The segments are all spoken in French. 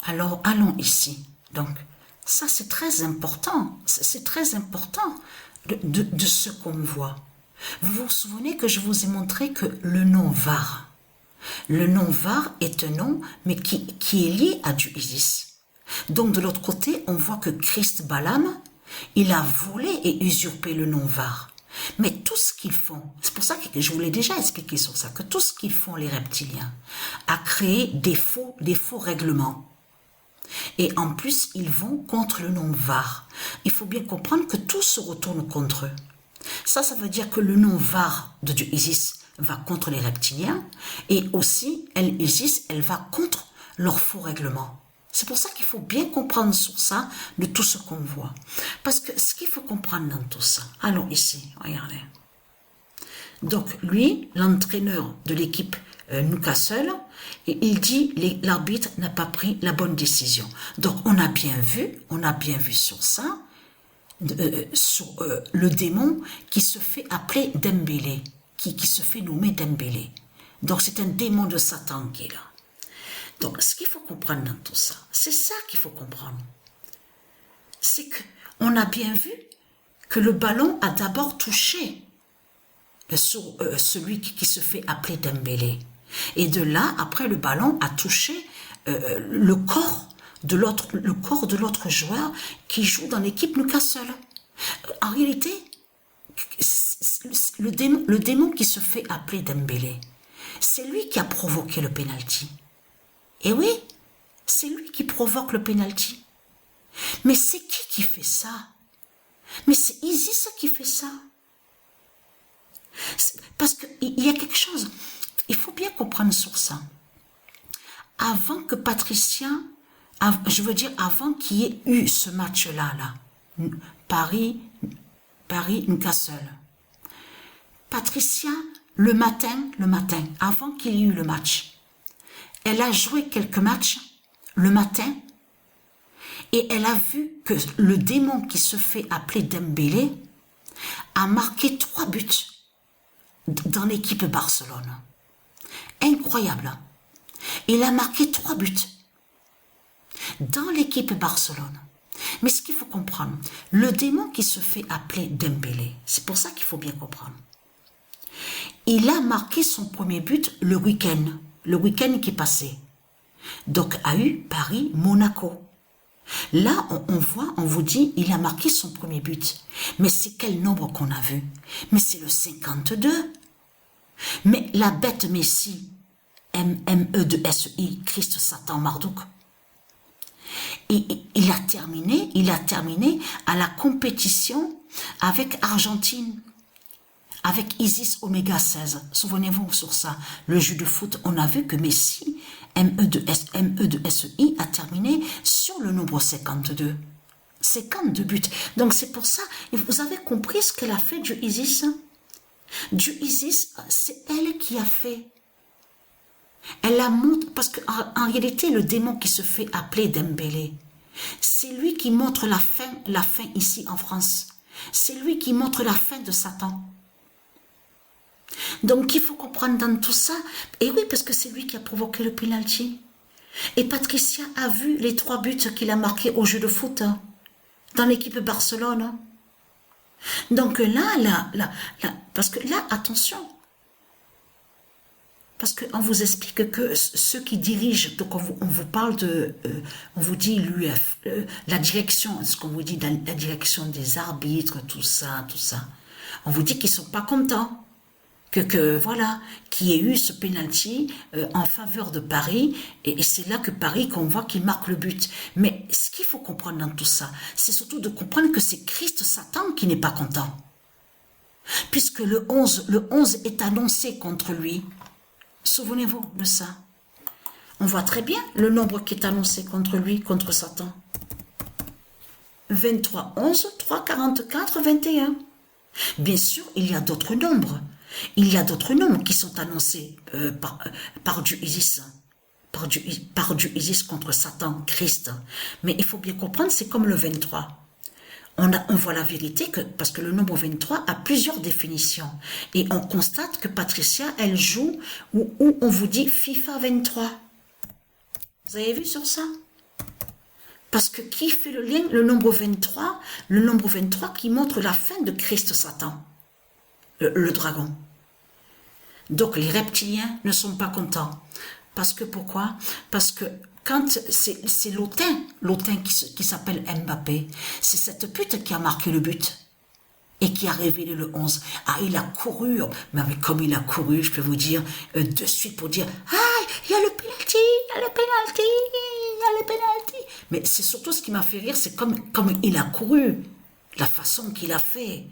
Alors, allons ici. Donc, ça, c'est très important. C'est très important de ce qu'on voit. Vous vous souvenez que je vous ai montré que le nom Var, le nom Var est un nom, mais qui est lié à du Isis. Donc, de l'autre côté, on voit que Christ Balaam, il a volé et usurpé le nom Var. Mais tout ce qu'ils font, c'est pour ça que je vous l'ai déjà expliqué sur ça, que tout ce qu'ils font, les reptiliens, a créé des faux règlements. Et en plus, ils vont contre le nom Var. Il faut bien comprendre que tout se retourne contre eux. Ça veut dire que le nom Var de Dieu Isis va contre les reptiliens et aussi, Isis, elle va contre leurs faux règlements. C'est pour ça qu'il faut bien comprendre sur ça de tout ce qu'on voit. Parce que ce qu'il faut comprendre dans tout ça, allons ici, regardez. Donc lui, l'entraîneur de l'équipe Newcastle, et il dit l'arbitre n'a pas pris la bonne décision. Donc on a bien vu sur ça, sur le démon qui se fait appeler Dembélé, qui se fait nommer Dembélé. Donc c'est un démon de Satan qui est là. Donc ce qu'il faut comprendre dans tout ça, c'est ça qu'il faut comprendre. C'est qu'on a bien vu que le ballon a d'abord touché sur celui qui se fait appeler Dembélé. Et de là, après, le ballon a touché le corps de l'autre joueur qui joue dans l'équipe Newcastle. En réalité, le démon qui se fait appeler Dembélé, c'est lui qui a provoqué le penalty. Et oui, c'est lui qui provoque le penalty. Mais c'est qui fait ça? Mais c'est Isis qui fait ça. Parce qu'il y a quelque chose, il faut bien comprendre sur ça. Avant que Patricia, avant qu'il y ait eu ce match-là, Paris-Newcastle, Patricia, le matin, avant qu'il y ait eu le match, elle a joué quelques matchs le matin et elle a vu que le démon qui se fait appeler Dembélé a marqué 3 buts dans l'équipe Barcelone. Incroyable. Hein? Il a marqué 3 buts dans l'équipe Barcelone. Mais ce qu'il faut comprendre, le démon qui se fait appeler Dembélé, c'est pour ça qu'il faut bien comprendre. Il a marqué son premier but le week-end qui est passé. Donc a eu Paris-Monaco. Là, on vous dit, il a marqué son premier but. Mais c'est quel nombre qu'on a vu? Mais c'est le 52. Mais la bête Messie, M-E-2-S-I, Christ, Satan, Marduk, et il a terminé à la compétition avec Argentine, avec Isis Oméga 16. Souvenez-vous sur ça, le jeu de foot, on a vu que Messi, M-E-2-S-I, a terminé sur le nombre 52. 52 buts. Donc c'est pour ça, vous avez compris ce qu'elle a fait du Isis? Du Isis, c'est elle qui a fait. Elle la montre, parce qu'en réalité, le démon qui se fait appeler Dembélé, c'est lui qui montre la fin ici en France. C'est lui qui montre la fin de Satan. Donc, il faut comprendre dans tout ça. Et oui, parce que c'est lui qui a provoqué le penalty. Et Patricia a vu les 3 buts qu'il a marqués au jeu de foot dans l'équipe Barcelone. Donc là, parce que là, attention. Parce qu'on vous explique que ceux qui dirigent, donc on vous parle de, on vous dit l'UF, la direction, ce qu'on vous dit, la direction des arbitres, tout ça. On vous dit qu'ils sont pas contents. Voilà, qu'il y ait eu ce penalty en faveur de Paris, et c'est là que Paris, qu'on voit qu'il marque le but. Mais ce qu'il faut comprendre dans tout ça, c'est surtout de comprendre que c'est Christ Satan qui n'est pas content. Puisque le 11 est annoncé contre lui. Souvenez-vous de ça. On voit très bien le nombre qui est annoncé contre lui, contre Satan. 23, 11, 3, 44, 21. Bien sûr, il y a d'autres nombres. Il y a d'autres nombres qui sont annoncés par du Isis. Par du Isis contre Satan, Christ. Mais il faut bien comprendre, c'est comme le 23. On voit la vérité parce que le nombre 23 a plusieurs définitions. Et on constate que Patricia, elle joue où on vous dit FIFA 23. Vous avez vu sur ça? Parce que qui fait le lien? Le nombre 23, le nombre 23 qui montre la fin de Christ Satan, le dragon. Donc les reptiliens ne sont pas contents. Parce que pourquoi? Parce que quand c'est l'autin qui s'appelle Mbappé, c'est cette pute qui a marqué le but et qui a révélé le 11. Ah, il a couru, mais comme il a couru, je peux vous dire, de suite pour dire, ah, il y a le penalty, il y a le penalty, il y a le penalty. Mais c'est surtout ce qui m'a fait rire, c'est comme il a couru, la façon qu'il a fait.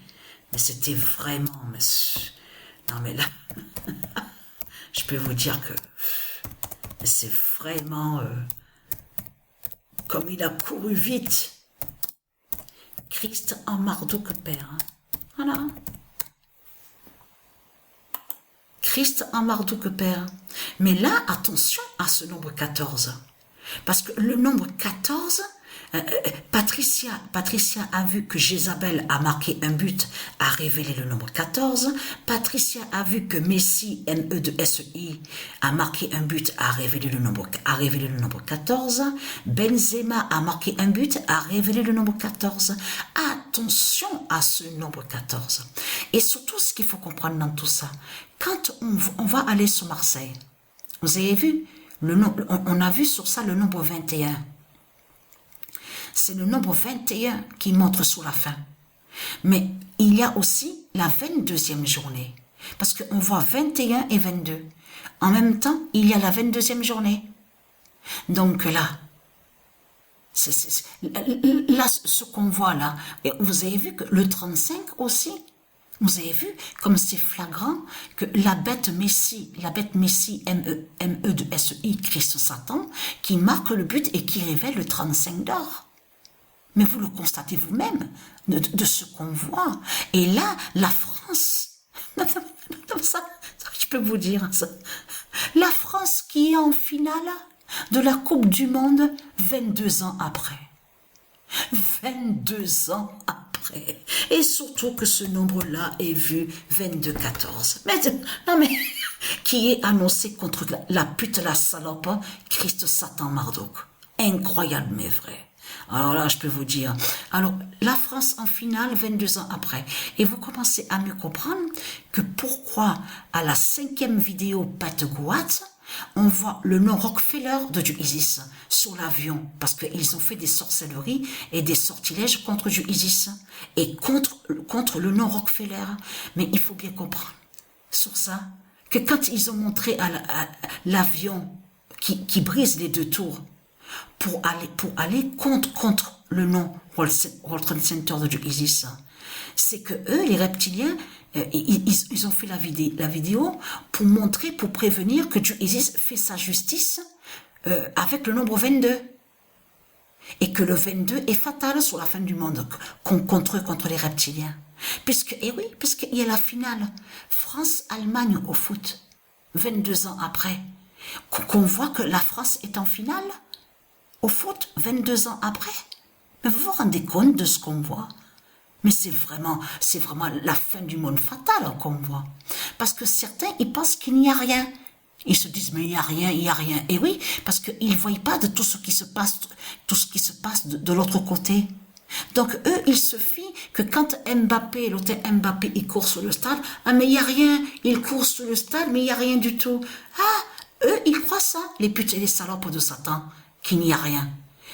Mais c'était vraiment, non mais là, je peux vous dire que c'est vraiment, comme il a couru vite. Christ en Marduk père. Hein. Voilà. Christ en Marduk père. Mais là, attention à ce nombre 14. Parce que le nombre 14, Patricia a vu que Jézabel a marqué un but, a révélé le nombre 14. Patricia a vu que Messi, M-E de S-I, a marqué un but, a révélé le nombre 14. Benzema a marqué un but, a révélé le nombre 14. Attention à ce nombre 14. Et surtout, ce qu'il faut comprendre dans tout ça, quand on va aller sur Marseille, vous avez vu, on a vu sur ça le nombre 21. C'est le nombre 21 qui montre sur la fin. Mais il y a aussi la 22e journée. Parce qu'on voit 21 et 22. En même temps, il y a la 22e journée. Donc là, là ce qu'on voit là, et vous avez vu que le 35 aussi, vous avez vu comme c'est flagrant que la bête Messi, M-E de S-I, Christ Satan, qui marque le but et qui révèle le 35 d'or. Mais vous le constatez vous-même de ce qu'on voit. Et là, la France, ça, je peux vous dire, ça, la France qui est en finale de la Coupe du Monde 22 ans après. 22 ans après. Et surtout que ce nombre-là est vu 22-14. Non mais, qui est annoncé contre la pute, la salope, Christ Satan Marduk. Incroyable mais vrai. Alors là, je peux vous dire. Alors, la France en finale, 22 ans après. Et vous commencez à mieux comprendre que pourquoi, à la 5e vidéo Pat Gouat, on voit le nom Rockefeller de du ISIS sur l'avion. Parce qu'ils ont fait des sorcelleries et des sortilèges contre du ISIS. Et contre le nom Rockefeller. Mais il faut bien comprendre sur ça, que quand ils ont montré à l'avion qui brise les 2 tours, pour aller contre le nom World Trade Center de ISIS, c'est que eux, les reptiliens, ils ont fait la vidéo pour montrer, pour prévenir que ISIS fait sa justice avec le nombre 22. Et que le 22 est fatal sur la fin du monde contre les reptiliens. Puisqu'il y a la finale France-Allemagne au foot, 22 ans après, qu'on voit que la France est en finale au foot, 22 ans après. Mais vous vous rendez compte de ce qu'on voit? Mais c'est vraiment la fin du monde fatal qu'on voit. Parce que certains, ils pensent qu'il n'y a rien. Ils se disent, mais il n'y a rien, il n'y a rien. Et oui, parce qu'ils ne voient pas de tout ce qui se passe de l'autre côté. Donc eux, il suffit que quand l'hôtel Mbappé, il court sur le stade, ah mais il n'y a rien, il court sur le stade, mais il n'y a rien du tout. Ah, eux, ils croient ça, les putes et les salopes de Satan, qu'il n'y a rien.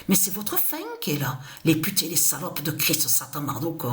Mais c'est votre fin qui est là, les putes et les salopes de Christ Satan Marduk.